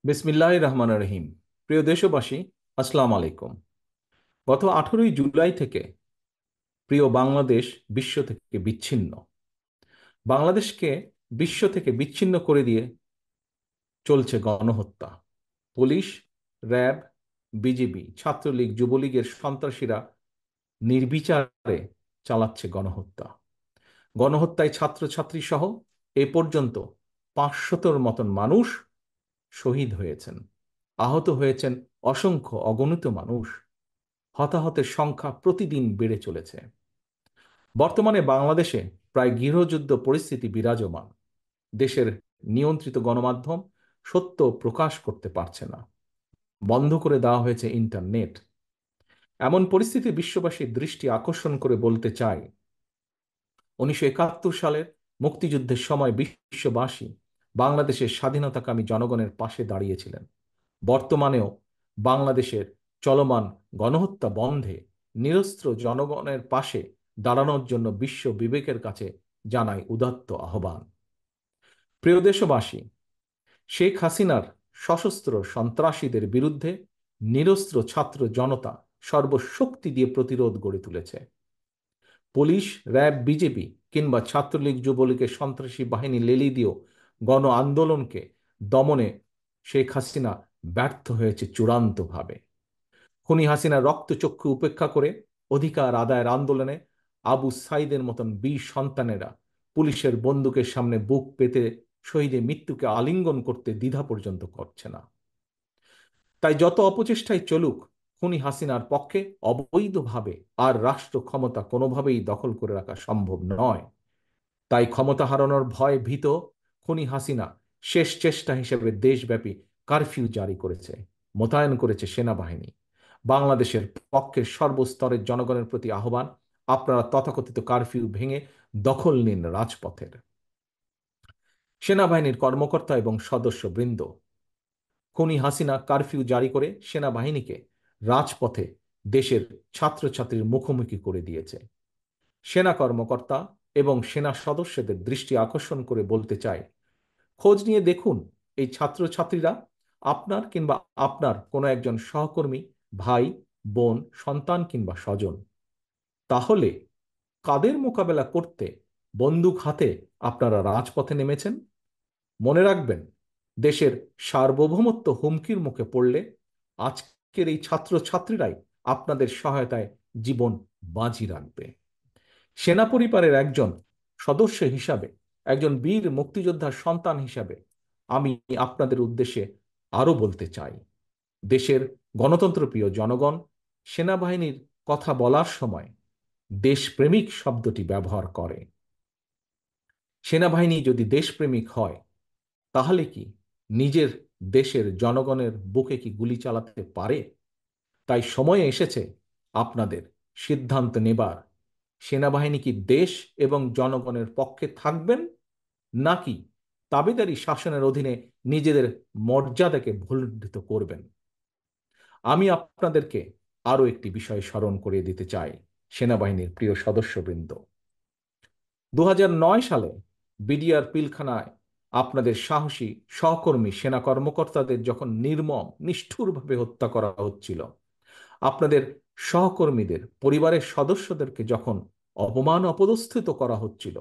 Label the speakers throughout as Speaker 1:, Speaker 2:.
Speaker 1: বিসমিল্লাহির রহমানির রহিম। প্রিয় দেশবাসী, আসসালামু আলাইকুম। গত 18ই জুলাই থেকে প্রিয় বাংলাদেশ বিশ্ব থেকে বিচ্ছিন্ন। বাংলাদেশকে বিশ্ব থেকে বিচ্ছিন্ন করে দিয়ে চলছে গণহত্যা। পুলিশ, র্যাব, বিজিবি, ছাত্রলীগ, যুবলীগের সন্ত্রাসীরা নির্বিচারে চালাচ্ছে গণহত্যা। গণহত্যায় ছাত্রছাত্রী সহ এ পর্যন্ত 500-র মতন মানুষ শহীদ হয়েছেন, আহত হয়েছেন অসংখ্য অগণিত মানুষ। হতাহতের সংখ্যা প্রতিদিন বেড়ে চলেছে। বর্তমানে বাংলাদেশে প্রায় গৃহযুদ্ধ পরিস্থিতি বিরাজমান। দেশের নিয়ন্ত্রিত গণমাধ্যম সত্য প্রকাশ করতে পারছে না, বন্ধ করে দেওয়া হয়েছে ইন্টারনেট। এমন পরিস্থিতি বিশ্ববাসীর দৃষ্টি আকর্ষণ করে বলতে চাই, 1971 সালের মুক্তিযুদ্ধের সময় বিশ্ববাসী বাংলাদেশের স্বাধীনতাকামী জনগণের পাশে দাঁড়িয়েছিলেন। বর্তমানেও বাংলাদেশের চলমান গণহত্যা বন্ধে নিরস্ত্র জনগণের পাশে দাঁড়ানোর জন্য বিশ্ব বিবেকের কাছে জানাই উদাত্ত আহ্বান। প্রিয় দেশবাসী, শেখ হাসিনার সশস্ত্র সন্ত্রাসীদের বিরুদ্ধে নিরস্ত্র ছাত্র জনতা সর্বশক্তি দিয়ে প্রতিরোধ গড়ে তুলেছে। পুলিশ, র্যাব, বিজেপি কিংবা ছাত্রলীগ, যুবলীগের সন্ত্রাসী বাহিনী লেলি দিয়েও গণ আন্দোলনকে দমনে শেখ হাসিনা ব্যর্থ হয়েছে চূড়ান্তভাবে। খুনি হাসিনার রক্তচক্ষু উপেক্ষা করে অধিকার আদায়ের আন্দোলনে আবু সাইদের মতন বীর সন্তানেরা পুলিশের বন্দুকের সামনে বুক পেতে শহীদের মৃত্যুকে আলিঙ্গন করতে দ্বিধা পর্যন্ত করছে না। তাই যত অপচেষ্টাই চলুক, খুনি হাসিনার পক্ষে অবৈধভাবে আর রাষ্ট্র ক্ষমতা কোনোভাবেই দখল করে রাখা সম্ভব নয়। তাই ক্ষমতা হারানোর ভয় ভীত খুনি হাসিনা শেষ চেষ্টা হিসেবে দেশব্যাপী কারফিউ জারি করেছে, মোতায়েন করেছে সেনাবাহিনী। বাংলাদেশের পক্ষের সর্বস্তরের জনগণের প্রতি আহ্বান, আপনারা তথাকথিত কারফিউ ভেঙে দখল নিন রাজপথের। সেনাবাহিনীর কর্মকর্তা এবং সদস্যবৃন্দ, খুনি হাসিনা কারফিউ জারি করে সেনাবাহিনীকে রাজপথে দেশের ছাত্রছাত্রীর মুখোমুখি করে দিয়েছে। সেনা কর্মকর্তা এবং সেনা সদস্যদের দৃষ্টি আকর্ষণ করে বলতে চাই, খোঁজ নিয়ে দেখুন এই ছাত্রছাত্রীরা আপনার কিংবা আপনার কোনো একজন সহকর্মী, ভাই, বোন, সন্তান কিংবা স্বজন। তাহলে কাদের মোকাবেলা করতে বন্দুক হাতে আপনারা রাজপথে নেমেছেন? মনে রাখবেন, দেশের সার্বভৌমত্ব হুমকির মুখে পড়লে আজকের এই ছাত্রছাত্রীরাই আপনাদের সহায়তায় জীবন বাজি রাখবে। সেনা পরিবারের একজন সদস্য হিসাবে, একজন বীর মুক্তিযোদ্ধার সন্তান হিসাবে আমি আপনাদের উদ্দেশ্যে আরো বলতে চাই, দেশের গণতন্ত্রপ্রিয় জনগণ সেনাবাহিনীর কথা বলার সময় দেশপ্রেমিক শব্দটি ব্যবহার করে। সেনাবাহিনী যদি দেশপ্রেমিক হয়, তাহলে কি নিজের দেশের জনগণের বুকে কি গুলি চালাতে পারে? তাই সময় এসেছে আপনাদের সিদ্ধান্ত নেবার, সেনাবাহিনী কি দেশ এবং জনগণের পক্ষে থাকবেন, নাকি তাবেদারি শাসনের অধীনে নিজেদের মর্যাদাকে ভুলুণ্ঠিত করবেন? আমি আপনাদেরকে আরো একটি বিষয় স্মরণ করিয়ে দিতে চাই, সেনাবাহিনীর প্রিয় সদস্যবৃন্দ। 2009 সালে বিডিআর পিলখানায় আপনাদের সাহসী সহকর্মী সেনা কর্মকর্তাদের যখন নির্মম নিষ্ঠুরভাবে হত্যা করা হচ্ছিল, আপনাদের সহকর্মীদের পরিবারের সদস্যদেরকে যখন অপমান অপদস্থিত করা হচ্ছিল,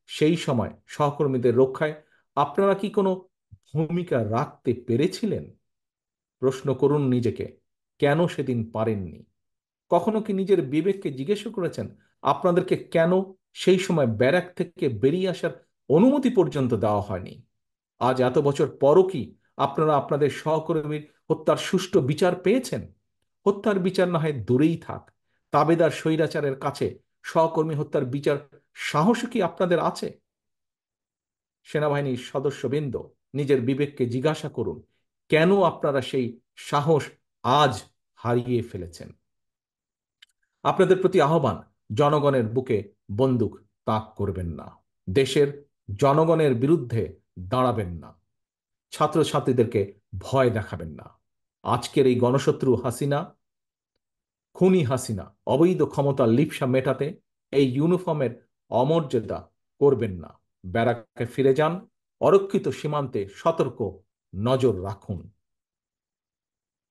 Speaker 1: সেই সময় সহকর্মীদের রক্ষায় আপনারা কি কোনো ভূমিকা রাখতে পেরেছিলেন? প্রশ্ন করুন নিজেকে, কেন সেদিন পারেননি? কখনো কি নিজের বিবেককে জিজ্ঞেস করেছেন আপনাদেরকে কেন সেই সময় ব্যারাক থেকে বেরিয়ে আসার অনুমতি পর্যন্ত দেওয়া হয়নি? আজ এত বছর পরও কি আপনারা আপনাদের সহকর্মীর হত্যার সুষ্ঠু বিচার পেয়েছেন? হত্যার বিচার না হয় দূরেই থাক, তাবেদার স্বৈরাচারের কাছে সহকর্মী হত্যার বিচার সাহস কি আপনাদের আছে? সেনাবাহিনীর সদস্যবৃন্দ, নিজের বিবেককে জিজ্ঞাসা করুন, কেন আপনারা সেই সাহস আজ হারিয়ে ফেলেছেন? আপনাদের প্রতি আহ্বান, জনগণের বুকে বন্দুক তাক করবেন না, দেশের জনগণের বিরুদ্ধে দাঁড়াবেন না, ছাত্রছাত্রীদেরকে ভয় দেখাবেন না। আজকের এই গণশত্রু হাসিনা, খুনি হাসিনা অবৈধ ক্ষমতার লিপ্সা মেটাতে এই ইউনিফর্মের অমর্যাদা করবেন না। ব্যারাকে ফিরে যান, অরক্ষিত সীমান্তে সতর্ক নজর রাখুন।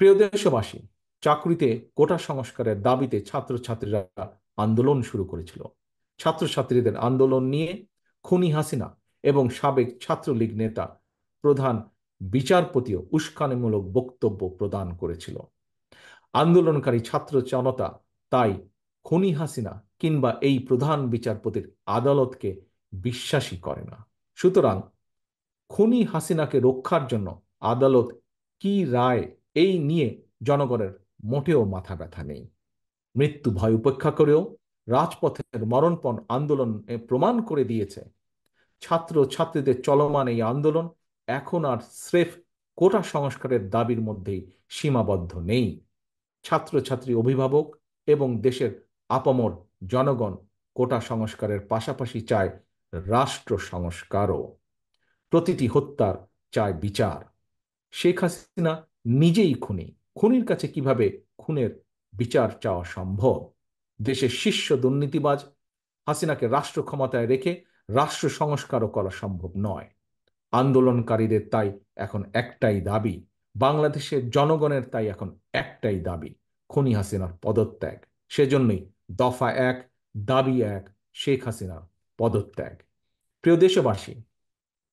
Speaker 1: প্রিয় দেশবাসী, চাকরিতে কোটা সংস্কারের দাবিতে ছাত্রছাত্রীরা আন্দোলন শুরু করেছিল। ছাত্রছাত্রীদের আন্দোলন নিয়ে খুনি হাসিনা এবং সাবেক ছাত্রলীগ নেতা প্রধান বিচারপতিও উস্কানিমূলক বক্তব্য প্রদান করেছিল। আন্দোলনকারী ছাত্র জনতা তাই খুনি হাসিনা কিংবা এই প্রধান বিচারপতির আদালতকে বিশ্বাসই করে না। সুতরাং খুনি হাসিনাকে রক্ষার জন্য আদালত কি রায়, এই নিয়ে জনগণের মোটেও মাথা ব্যথা নেই। মৃত্যু ভয় উপেক্ষা করেও রাজপথের মরণপণ আন্দোলন প্রমাণ করে দিয়েছে, ছাত্র ছাত্রীদের চলমান এই আন্দোলন এখন আর স্রেফ কোটা সংস্কারের দাবির মধ্যেই সীমাবদ্ধ নেই। ছাত্রছাত্রী, অভিভাবক এবং দেশের আপামর জনগণ কোটা সংস্কারের পাশাপাশি চায় রাষ্ট্র সংস্কারও। প্রতিটি হত্যার চায় বিচার। শেখ হাসিনা নিজেই খুনি, খুনির কাছে কিভাবে খুনের বিচার চাওয়া সম্ভব? দেশের শীর্ষ দুর্নীতিবাজ হাসিনাকে রাষ্ট্র ক্ষমতায় রেখে রাষ্ট্র সংস্কারও করা সম্ভব নয়। আন্দোলনকারীদের তাই এখন একটাই দাবি, বাংলাদেশের জনগণের তাই এখন একটাই দাবি, খুনি হাসিনার পদত্যাগ। সেজন্যই দফা এক, দাবি এক, শেখ হাসিনার পদত্যাগ। প্রিয় দেশবাসী,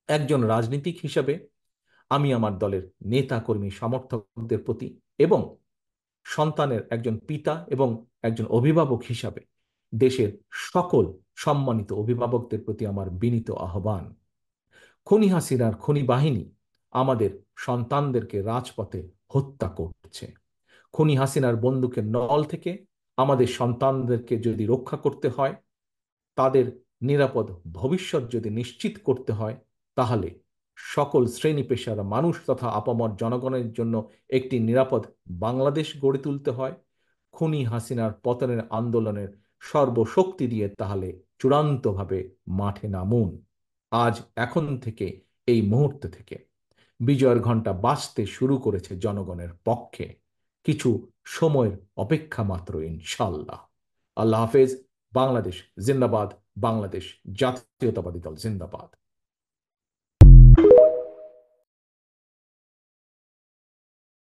Speaker 1: একজন রাজনীতিক হিসাবে আমি আমার দলের নেতা কর্মী সমর্থকদের প্রতি এবং সন্তানের একজন পিতা এবং একজন অভিভাবক হিসাবে দেশের সকল সম্মানিত অভিভাবকদের প্রতি আমার বিনীত আহ্বান, খুনি হাসিনার খুনি বাহিনী আমাদের সন্তানদেরকে রাজপথে হত্যা করছে। খুনি হাসিনার বন্দুকের নল থেকে আমাদের সন্তানদেরকে যদি রক্ষা করতে হয়, তাদের নিরাপদ ভবিষ্যৎ যদি নিশ্চিত করতে হয়, তাহলে সকল শ্রেণী পেশার মানুষ তথা আপামর জনগণের জন্য একটি নিরাপদ বাংলাদেশ গড়ে তুলতে হয়। খুনি হাসিনার পতনের আন্দোলনের সর্বশক্তি দিয়ে তাহলে চূড়ান্তভাবে মাঠে নামুন। আজ, এখন থেকে, এই মুহূর্ত থেকে বিজয়ের ঘণ্টা বাজতে শুরু করেছে জনগণের পক্ষে। কিছু সময়ের অপেক্ষা মাত্র, ইনশাল্লাহ। আল্লাহ হাফেজ। বাংলাদেশ জিন্দাবাদ। বাংলাদেশ জাতীয়তাবাদী দল জিন্দাবাদ।